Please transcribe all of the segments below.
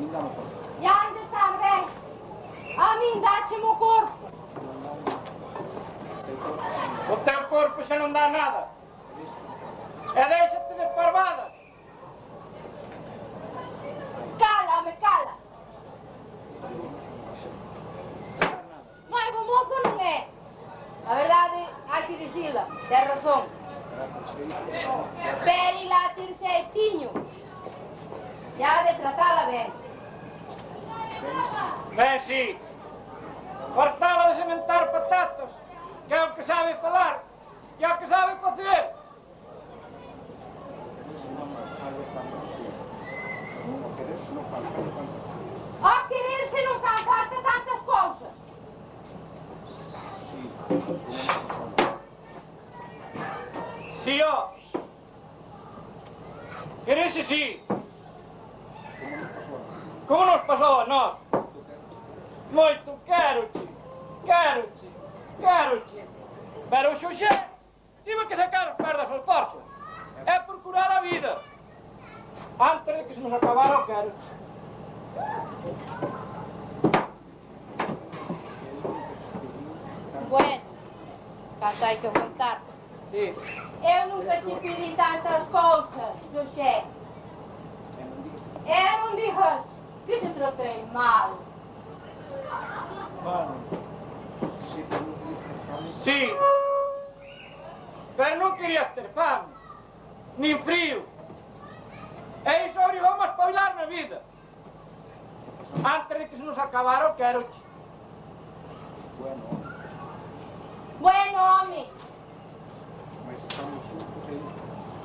E onde está bem? A mim dá-te-me o corpo. O teu corpo já não dá nada. Deixa-te de parvadas. Cala-me, cala. Mãe, o moço não é. A verdade, há que dizê-la. Tem razão. Peri lá ter cestinho. E há de tratá-la bem. Bem, sim. Fartá-la de sementar patatas, que é o que sabe falar, que é o que sabe fazer. Ao querer-se não faz falta tantas coisas. Sim, ó. Querer-se sim. Como nos passou a nós? Muito quero-te, quero-te, quero-te. Pero o Xuxé tive que sacar perdas ao forço. É procurar a vida. Antes de que se nos acabara o quero-te. Bueno, canto hai que aguentar. Sim. Eu nunca te pedi tantas coisas, Xuxé. Não digas que te tratei mal. Sim. Pero não querias ter fame, nem frio. E isso obrigou-me a espabilar na vida. Antes de que se nos acabara o quero-te. Bueno, homem.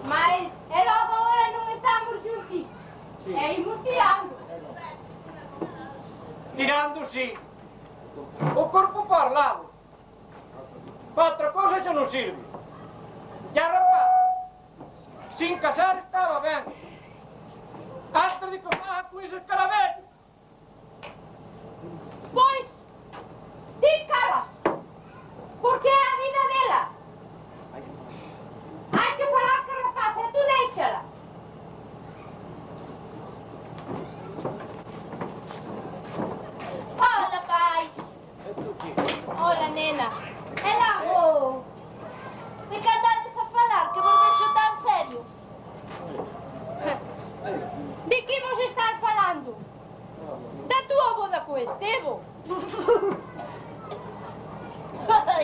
Mas é logo agora não estamos juntos. É irmos tirando. Tirando, sim. O corpo parlado. Para outra coisa já não serve. E a rapaz, sem casar estava bem. Antes de casar com esse escaravelho. Pois, ti calas. Porque é a vida dela. Hai que falar com a rapaz, e tu deixa-la. Olha, pai. Olha, nena. Ela vou. De que andades a falar, que vos vexo tan serios? De que vos estar falando? Da tua boda co Estevo?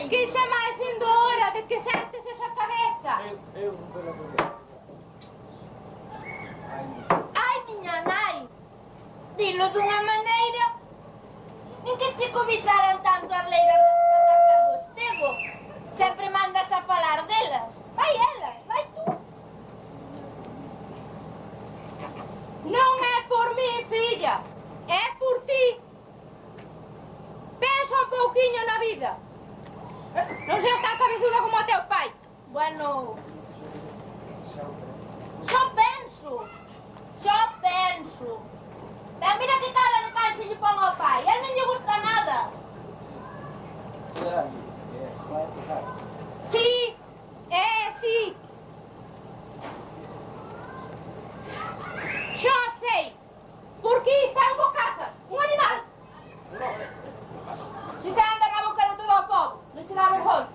Que xa máis sendo hora de que sentes esa cabeza? Ai, miña nai, dilo dunha maneira en que che cobizaran tanto as leiras de matar do Estevo. Sempre mandas a falar delas. Vai elas, vai tú. Non é por mí, filla, é por ti. Pensa un pouquiño na vida. Non seas tan cabezuda como o teu pai. Bueno, só penso. Pero mira que cara de pai se lle pon ao pai. A él non lle gusta nada. Sí, sí. Xa sei. Porque está en bocazas. Un animal. Se xa anda na boca de todo o povo. Non te dá vergonha.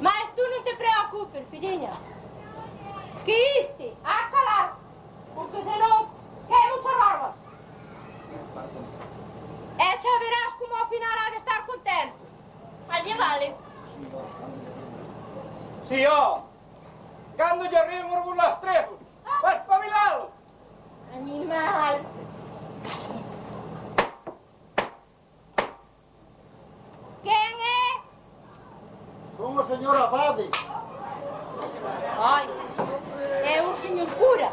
Mas tú non te preocupes, filliña. Que iste a calar. Porque senón quei muchas barbas. E xa verás como ao final ha de estar contento. Alle vale. Sí, ó. Cando lle ríen os burlastrejos. Vai espabilalo. Animal. Quen é? Son o señor Abade. Ai, é o señor cura.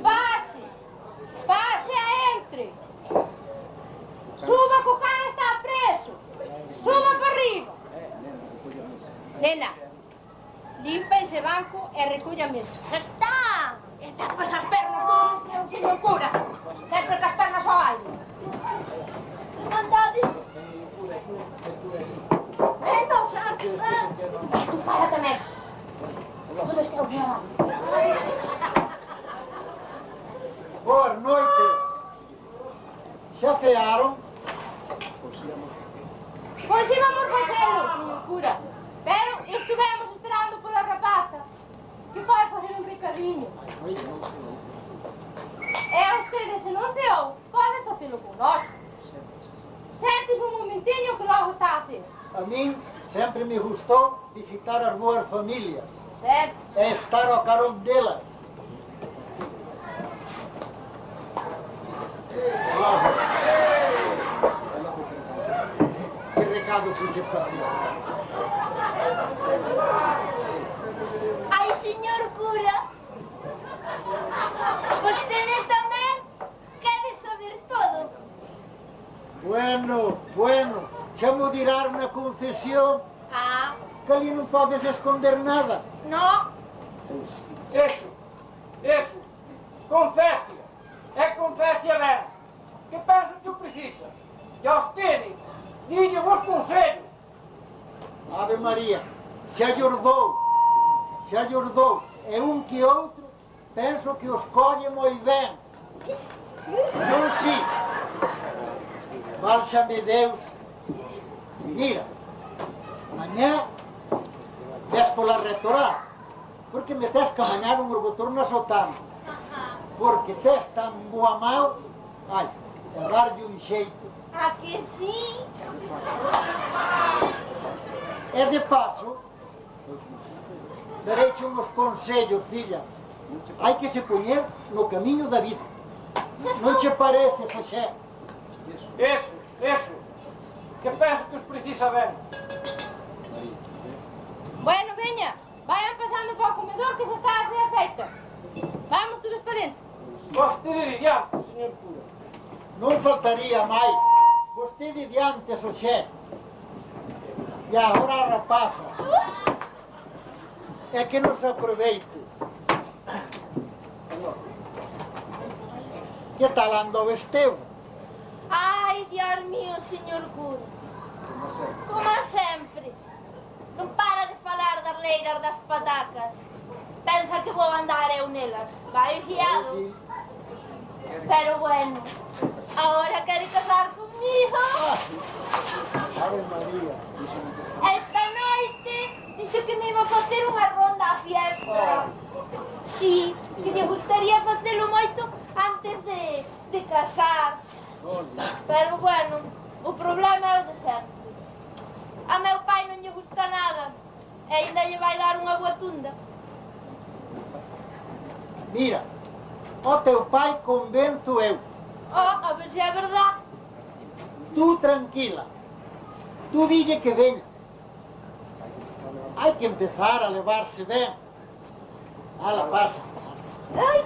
Pase a entre. Suba que o can está preso. Suba para arriba. Nena, limpa ese banco e recolla a mesa. Xa está. E tapas as pernas do que é o señor cura. Sempre que as pernas ao aire. Mandades. Non xa. E tu para tamén. Onde está o señor? cearon? Pois íbamos facelo, señor cura. Pero estivemos esperando pola rapaza, que foi facer un recadiño. E a usted, se non ceou, pode facelo con nós. Sentes un momentiño que logo está a ter. A min sempre me gustou visitar as boas familias Certo? e estar ao carón delas. Que recado fuche facer? Ai, señor cura, vostede tamén quere saber todo. Bueno, xa mo dirás na confesión Ah, que ali non podes esconder nada. no. Eso. Confesia. É confesia ben. Que pensa que o precisa? E a usted, dille vos consellos. Ave María, xa llos dou. E un que outro penso que os colle moi ben. Non si. Válxame Deus. Mira, mañá ves pola rectoral, porque me tes que amañar un orbotor na sotana. Porque tes tan boa mão, ai, e darlle un xeito. A que sí? E de paso, dareiche uns consellos, filla. Hai que se poñer no camiño da vida. Non che parece, Xosé? Eso. Que pensa que os precisa ben? Bueno, veña, vayan pasando para o comedor que xa está a ser feito. Vamos todos para dentro. Vostede diante, señor cura. Non faltaría máis. Vostede diante, Xosé. E agora a rapaza. É que non se aproveite. Que tal ando vesteu? Ai, Dios mío, señor cura. Como sempre. Non para de falar das leiras das patacas. Pensa que vou andar eu nelas. Vai guiado. Pero bueno, ahora quere casar comigo. Ave María. Esta noite dixo que me iba a facer unha ronda á fiesta. Sí, que lle gustaría facelo moito antes de casar. Pero bueno, o problema é o de sempre. A meu pai non lle gusta nada e ainda lle vai dar unha boa tunda. Mira, o teu pai convenzo eu. Oh, a ver se é verdade. Tú tranquila. Tú dille que veña. Hai que empezar a levarse ben. Ala, pasa. Ai.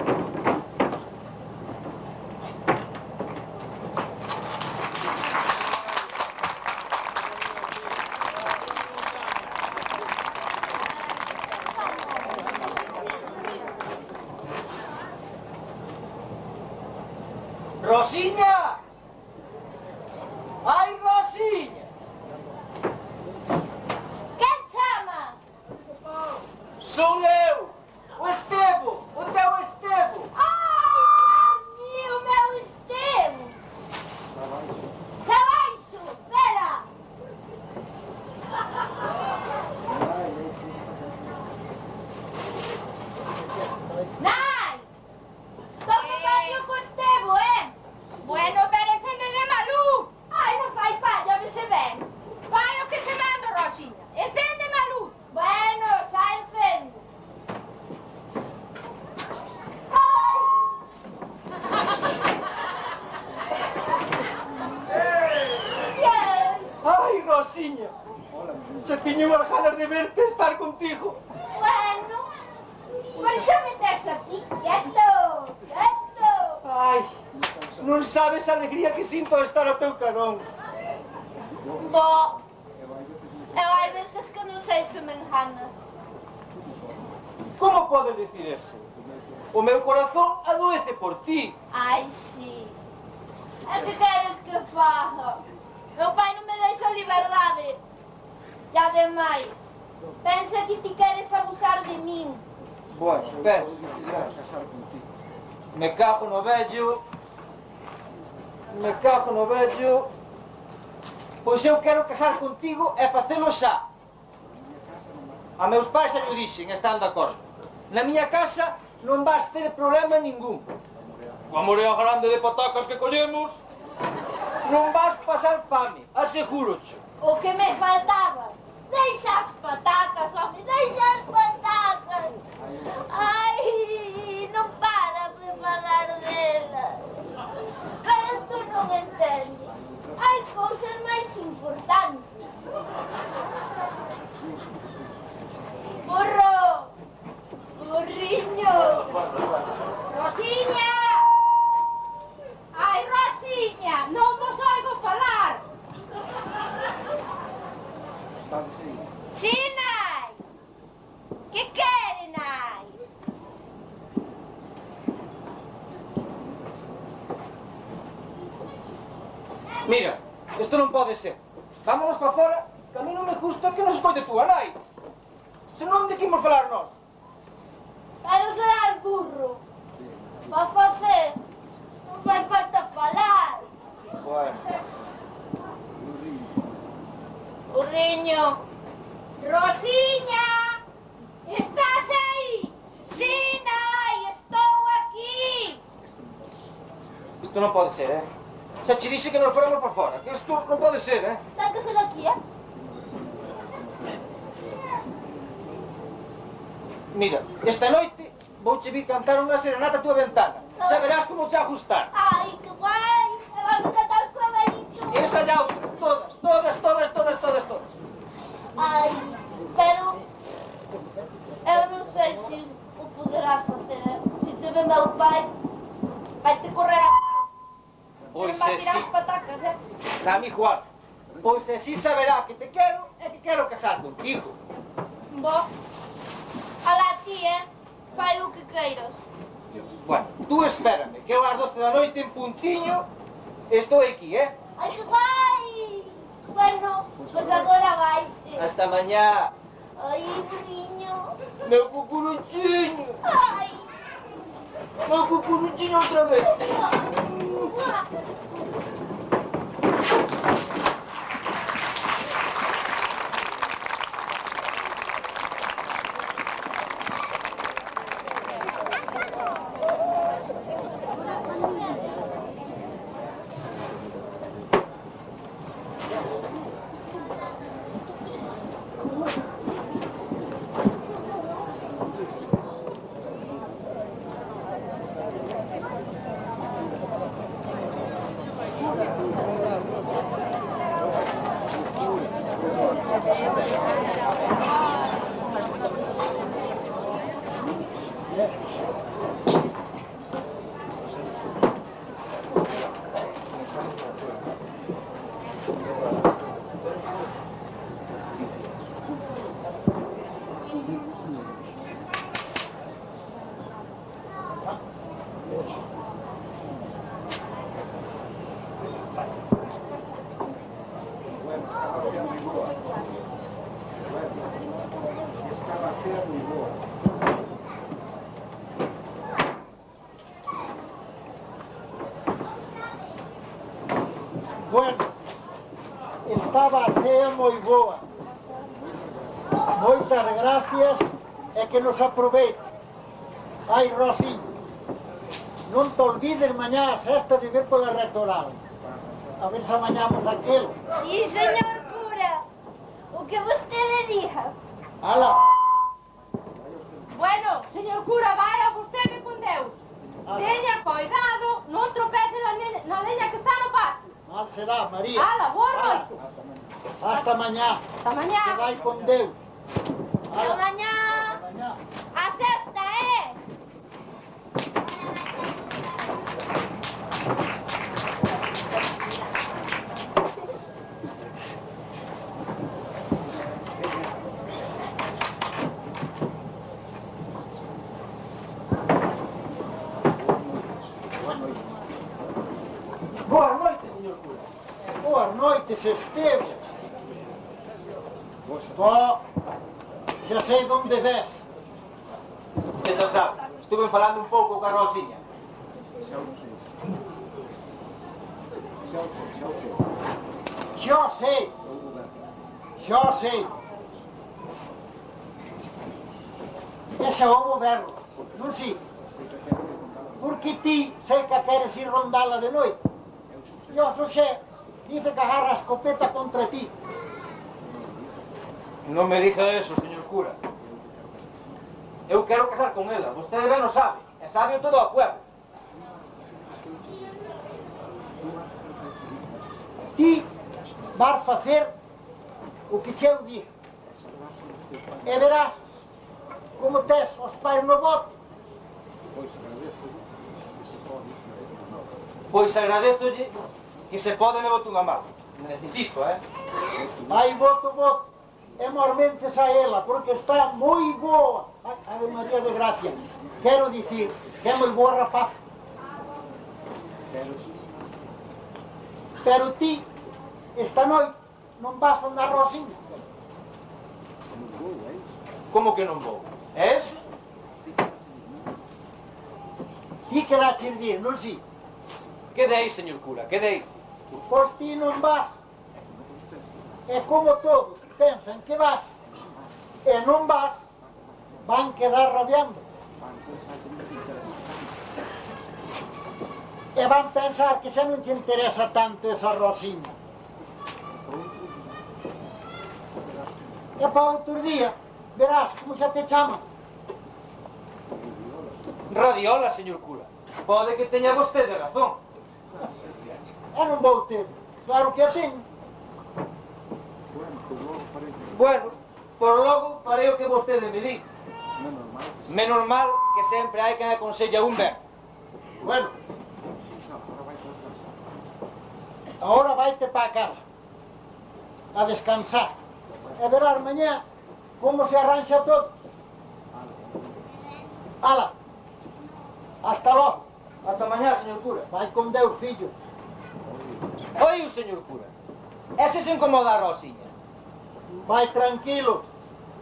Rosiña! Ai, Rosiña! Quen chama? Son eu! O Estevo! O teu Estevo! Ai, Dios mío, meu Estevo! Xa baixo, espera! Nai! Estou no patio co Estevo, Bueno, pero encende de malú! Ai, non fai falla, vese ben. Vai o que che mando, Rosiña. Encende malú! Bueno, xa encendo. Ai! Bien. Ai, Rosiña! Se tiño unhas ganas de verte e estar contigo. Bueno, pois xa me tes aquí, quieto, quieto. Ai, non sabes a alegría que sinto de estar ao teu carón. Bo, eu hai veces que non sei se me enganas. Como podes dicir eso? O meu corazón adoece por ti. Ai, sí. E que queres que faga? Meu pai non me deixa liberdade. E ademais, pensa que ti queres abusar de min. Bueno, ves, me cago no vello. Me cago no vello. Pois eu quero casar contigo e facelo xa. A meus pais xa llo dixen, están de acordo. Na miña casa non vas ter problema ningún. Coa morea grande de patacas que collemos, non vas pasar fame, asegúrocho. O que me faltaba. Deixa as patacas, home, deixa as patacas. Ai, non para de falar delas. Pero tú non entendes. Hai cousas máis importantes. Burro! Burriño! Rosiña! Ai, Rosiña, non vos oigo falar. Sí, nai. Que quere, nai? Mira, isto non pode ser. Vámonos para fora, que a mí non me gusta que nos escoite tú, nai. Se non de que imos falar nós. Pero será burro. Va facer. Non vai falta falar. Bueno. Burriño. Rosiña. Estás aí? Sí, nai, estou aquí. Isto non pode ser, Xa che dixe que nos foramos para fora, que isto non pode ser, Ten que ser aquí, Mira, esta noite vouche vir cantar unha serenata a tua ventana. Xa verás como te ajustar. Ai, que guai. E vamos cantar o clavelito. Esa e outras, todas. Ai, pero eu non sei se o poderás facer. Se te ve meu pai, vai te correr a... Pois vai é tirar si, as patacas, dame igual. Pois é si saberá que te quero e que quero casar contigo. Bo, alá ti, fai o que queiras. Bueno, tú espérame, que eu ás 12 da noite en puntiño estou aquí, Ai, que guai! Bueno, pois agora vai. Hasta mañá. Ai, burriño. Meu cucuruchiño. Ai. Meu cucuruchiño outra vez. Bueno, estaba a cea moi boa. Moitas gracias e que nos aproveite. Ai, Rosiño, non te olvides mañá a sexta de vir pola retoral. A ver se amañamos aquilo. Sí, señor cura. O que vostede diga. Ala. Bueno, señor cura, vaya vostede con Deus. Teña cuidado, non tropece na leña que está no patio. Mal será, María. Ala, boa noite. Hasta mañá. Hasta mañá. Que vai con Deus. Hasta mañá. Hasta mañá. A sexta, Boa noite, señor cura. Boas noites, Esteve. Vos, xa sei onde ves. Que xa sabe, estuve falando un pouco ca Rosiña. Xa sei. Xa sei. Ese ovo berro, non si? Porque ti sei que queres ir rondala de noite. E o Xosé dice que agarra a escopeta contra ti. Non me diga eso, señor cura. Eu quero casar con ela, vostede ben o sabe, e sabe todo o pueblo. Ti vas facer o que che eu digo. E verás como tes os pais no bote. Pois agradezolle que se pode me bote unha mão. Necesito, Vai bote. E mormentes a ela, porque está moi boa. Ave María de Gracia. Quero dicir que é moi boa rapaz. Pero ti, esta noite, non vas andar Rosiña. Como que non vou? É eso? Ti quedaches dir, non si? Quedei, señor cura, quedei. Pois ti non vas. E como todos pensan que vas, e non vas, van quedar rabiando. E van pensar que xa non te interesa tanto esa Rosiña. E para outro día, verás como xa te chama. Radiola, señor cura. Pode que teña vostede razón. E non vou ter. Claro que a teño. Bueno, por logo farei o que vostede me di. Menos mal que sempre hai quen aconsella un ben. Bueno. Ahora vaite para a casa. A descansar. E verás mañá como se arranxa todo. Ala. Hasta logo. Ata mañá, señor cura. Vai con Deus, fillo. Oi, o señor cura. Ese se incomoda a Rosiña. Vai tranquilo.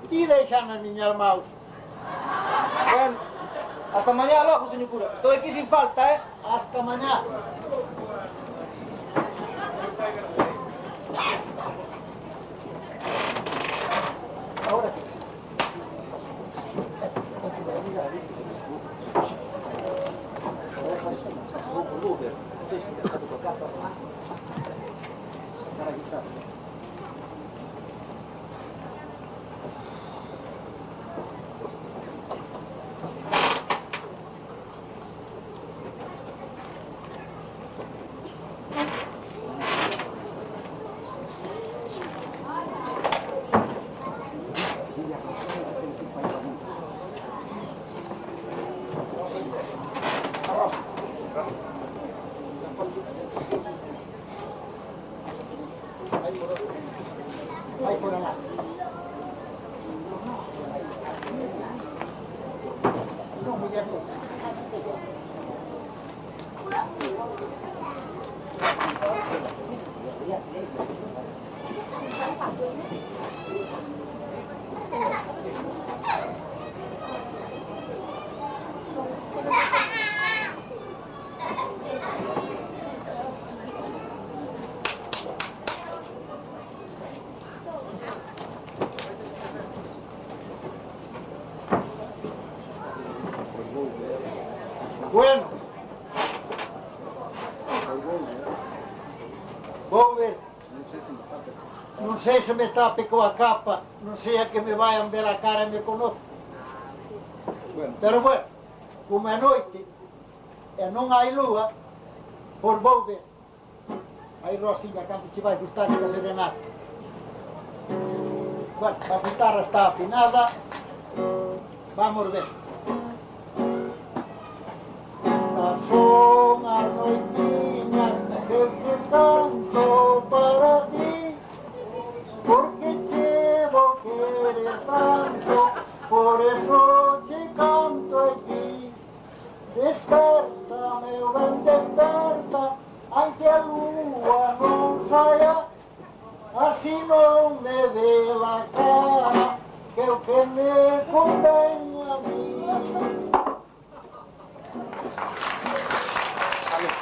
Ti deixa nas miñas maus. Bueno, ata mañá logo, señor cura. Estou aquí sin falta, Hasta mañá. Ahora que vai por lá. Non, mulher, non. Bueno, vou ver. Non sei se me tape coa capa, non sei a que me vayan ver a cara e me conozco. Pero bueno, como é noite e non hai lúa, por vou ver. Aí, Rosiña, canto che vai gustar esta serenata? Bueno, a guitarra está afinada, vamos ver. Estas son as noitiñas que eu che canto para ti, porque che vou querer tanto, por eso che canto aquí. Desperta, meu ben, desperta, aunque a lúa non saia, así non me ve la cara, que o que me convén a mí. Salud.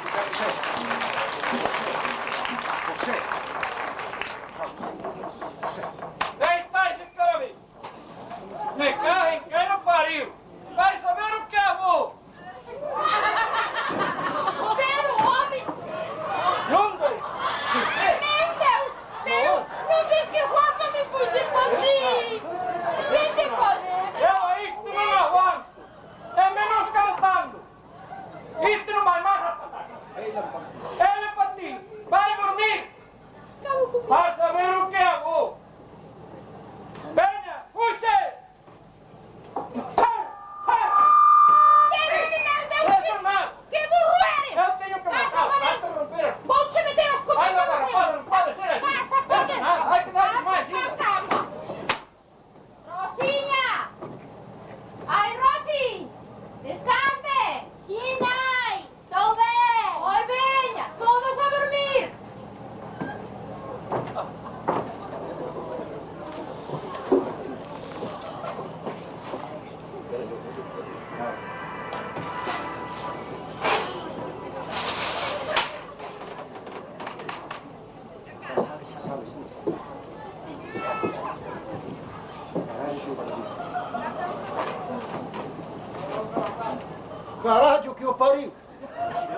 vello que o pariu.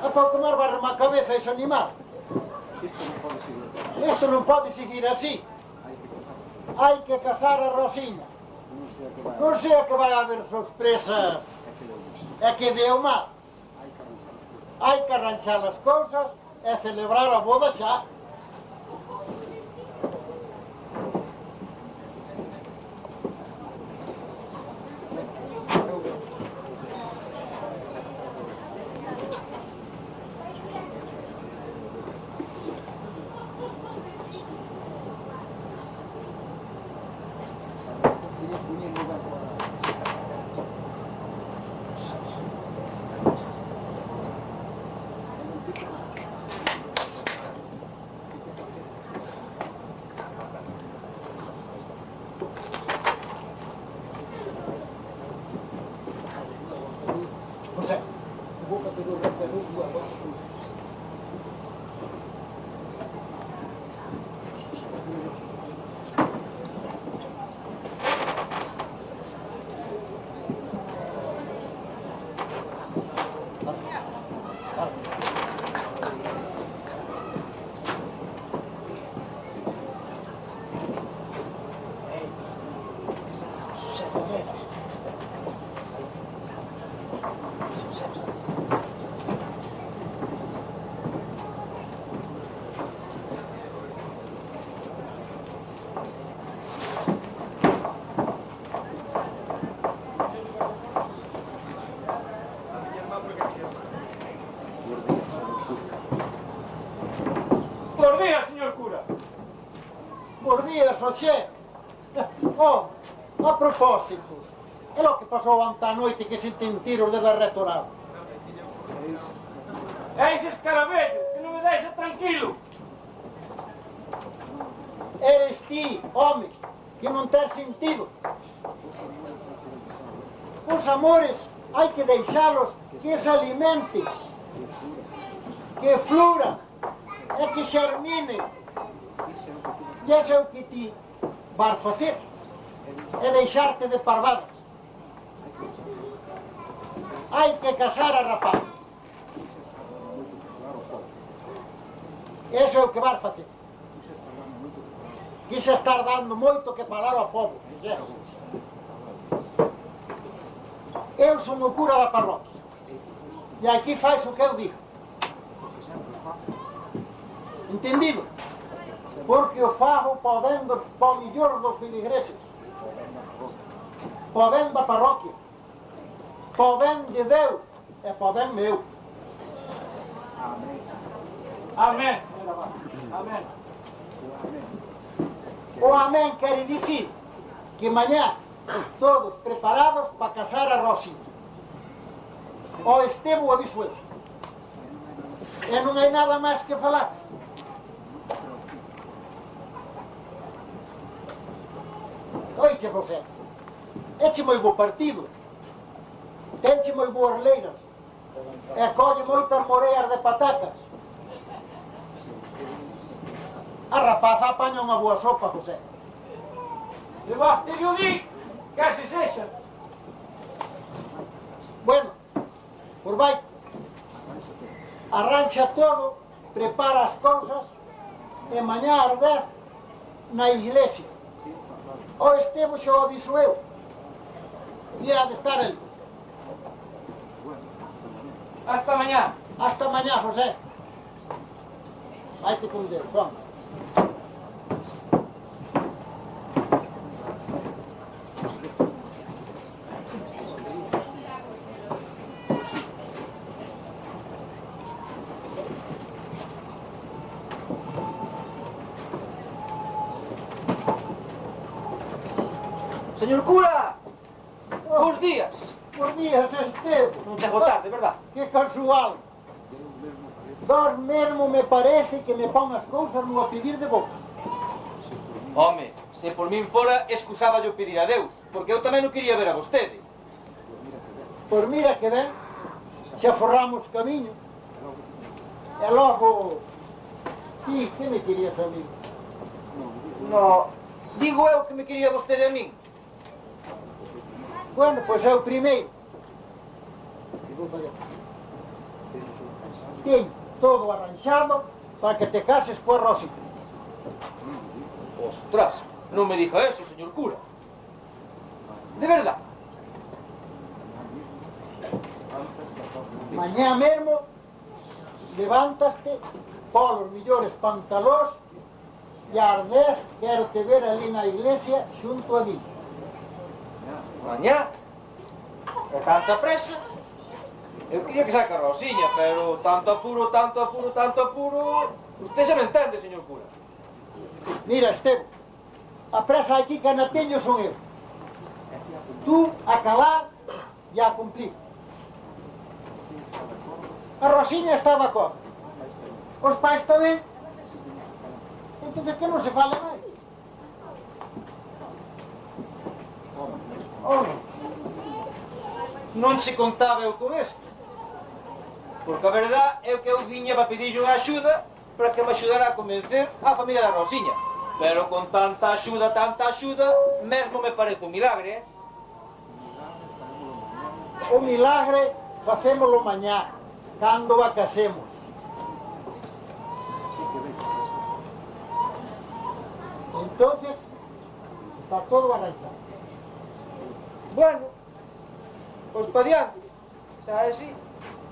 A pouco máis barreme a cabeza ese animal. Isto non pode seguir así. Hai que casar a Rosiña. Non sei que vai haber sorpresas e que deu mal. Hai que arranxar as cousas e celebrar a boda xa. José, vou fazer o referendo agora. Bos días, señor cura. Bos días, José. Oh, a propósito, é lo que pasou ante a noite que senten tiros desde a retorada. É ese escaravello, que non me deixa tranquilo. Eres ti, home, que non tes sentido. Os amores hai que deixalos que se alimenten, que fluran e que xerminen. E ese é o que ti vas facer, é deixarte de parvadas. Hai que casar a rapaz. Ese é o que vas facer. Que xa estar dando moito que falar ao povo. Eu son o cura da parroquia. E aquí faz o que eu digo. Entendido? Porque o fago para o ben para o millor dos filigreses. Para o ben da parroquia. Para o ben de Deus e para o ben meu. Amén, señora Abad. Amén. O amén quere dicir que mañá todos preparados para casar a Rosiña. O Estevo avisou. E non hai nada máis que falar. Oiche, José, eche moi bo partido. Tenche moi boas leiras. E colle moitas moreas de patacas. A rapaza apaña unha boa sopa, José. De vos te yo di que así sexa. Bueno, por vai. Arranxa todo, prepara as cousas e mañá ás 10 na iglesia. O Estevo xa o aviso eu. E ha de estar ele. Hasta mañá. Hasta mañá, José. Vai-te con Deus, homem. Señor cura! Bos días! Bos días, Estevo. Non chego tarde, verdad? Que casual. Dos mesmo me parece que me pon as cousas no a pedir de boca. Home, se por min fora, excusaba yo pedir a Deus, porque eu tamén non quería ver a vostede. Pois mira que ben, xa forramos camiño. E logo, ti, que me querías a mí? No, digo eu que me quería vostede a min. Bueno, pois é o primeiro. Que vou fazer? teño todo arranxado para que te cases coa Rosita. Ostras, non me diga eso, señor cura. De verdad. Mañá mesmo levántaste polos millores pantalós e ás 10 quero te ver ali na iglesia xunto a mí. Mañá? É tanta presa? Eu quería que saca a Rosiña, pero tanto apuro, tanto apuro, tanto apuro... Usted xa me entende, señor cura. Mira, Esteban, a presa aquí que na teño son eu. Tú a calar e a cumplir. A Rosiña estaba con. Os pais tamén. Entón que non se fale máis. Non se contaba eu con isto. Porque a verdad é que eu viña para pedirlle unha axuda para que me axudara a convencer a familia da Rosiña. Pero con tanta axuda, mesmo me parece un milagre, O milagre facémolo mañá, cando a casemos. Entonces, está todo arranxado. Bueno, pois pa diante. Xa é así.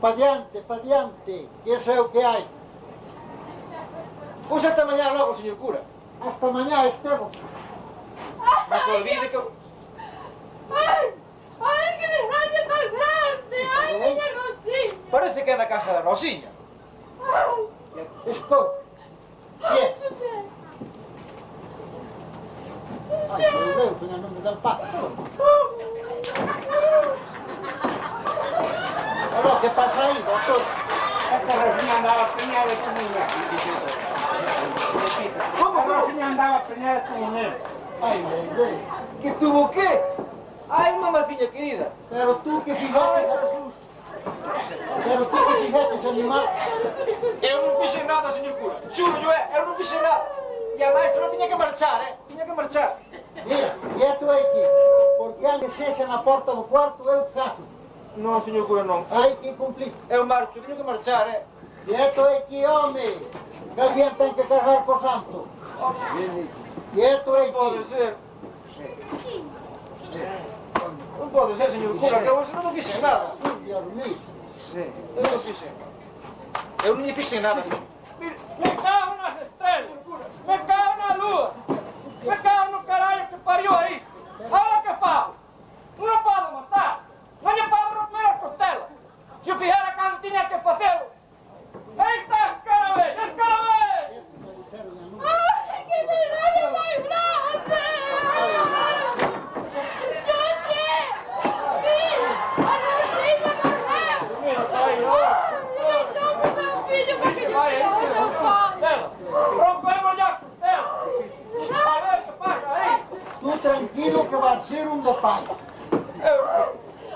Pa diante, que eso é o que hai. Pois ata mañá logo, señor cura. Hasta mañá, Esteban. Non se olvide que... ¡Ay, qué desgracia tan grande! ¡Ay, niña Rosiña! Parece que é na casa da Rosiña. ¡Ay! Escoita. Bien. Xosé! Ai, meu Deus, en nome del Padre. Aló, que pasa aí, doctor? Esta Rosiña andaba preñada de tu mujer. Como? La Rosiña andaba preñada de tu mujer. Ai, meu Deus. Que tuvo que? Ai, mamaciña querida. Pero tú que fixaches a Jesús. Pero tú que fixaches animal. Eu non fixen nada, señor cura. Xuro, eu non fixen nada. E a maestra tiña que marchar, tiña que marchar. Mira, quieto aquí. Porque antes sexa na porta do cuarto, eu caso. Non, señor cura, non. Hai que cumplir. Eu marcho, teño que marchar, Quieto aquí, home. Que alguén ten que cargar co santo. Quieto aquí. Pode ser. Non pode ser, señor cura, que eu non fixen nada. Dios mío. Eu non fixen. Eu non lle fixen nada, señor. Me cago nas estrelas, me cago na lua, me cago no caralho que pariu a isto. Agora que fago? Non podo matar, non lle podo romper as costelas. Se o fixera cando tiña que facelo. Aí está, escarabés, escarabés! ¡Ay, qué desgracia más grande! ¡Xosé! ¡Mira! ¡A Rosiña morreu! Mira, está aí, ó. ¡Ai, deixamos meu filho para que Vai, lhe aí, fosse o pai! costela. Rompemos a costela. A ver que pasa aí. Tú tranquilo que vai ser un do pai.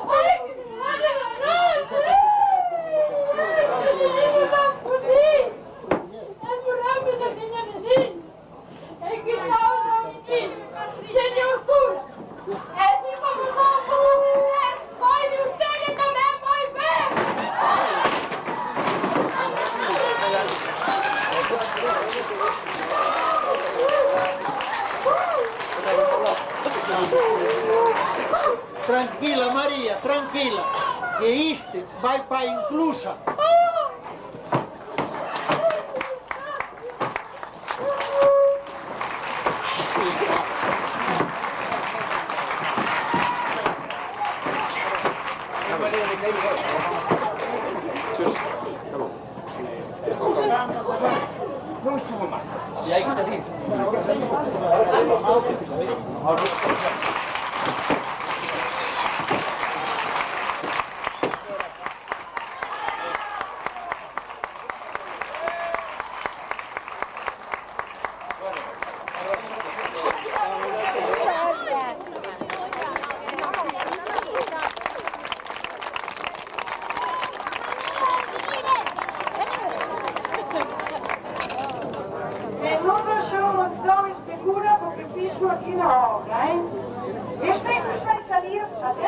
¡Ay, qué desgracia más grande! ¡Não fudi! É surrame da minha vizinha! É que causa meu filho! Senhor cura! É assim como somos para viver! Pode você também vai ver! Tranquila, María, tranquila. Que isto vai para inclusa. Non estuvo mal. E aí que está dito. Este vai salir até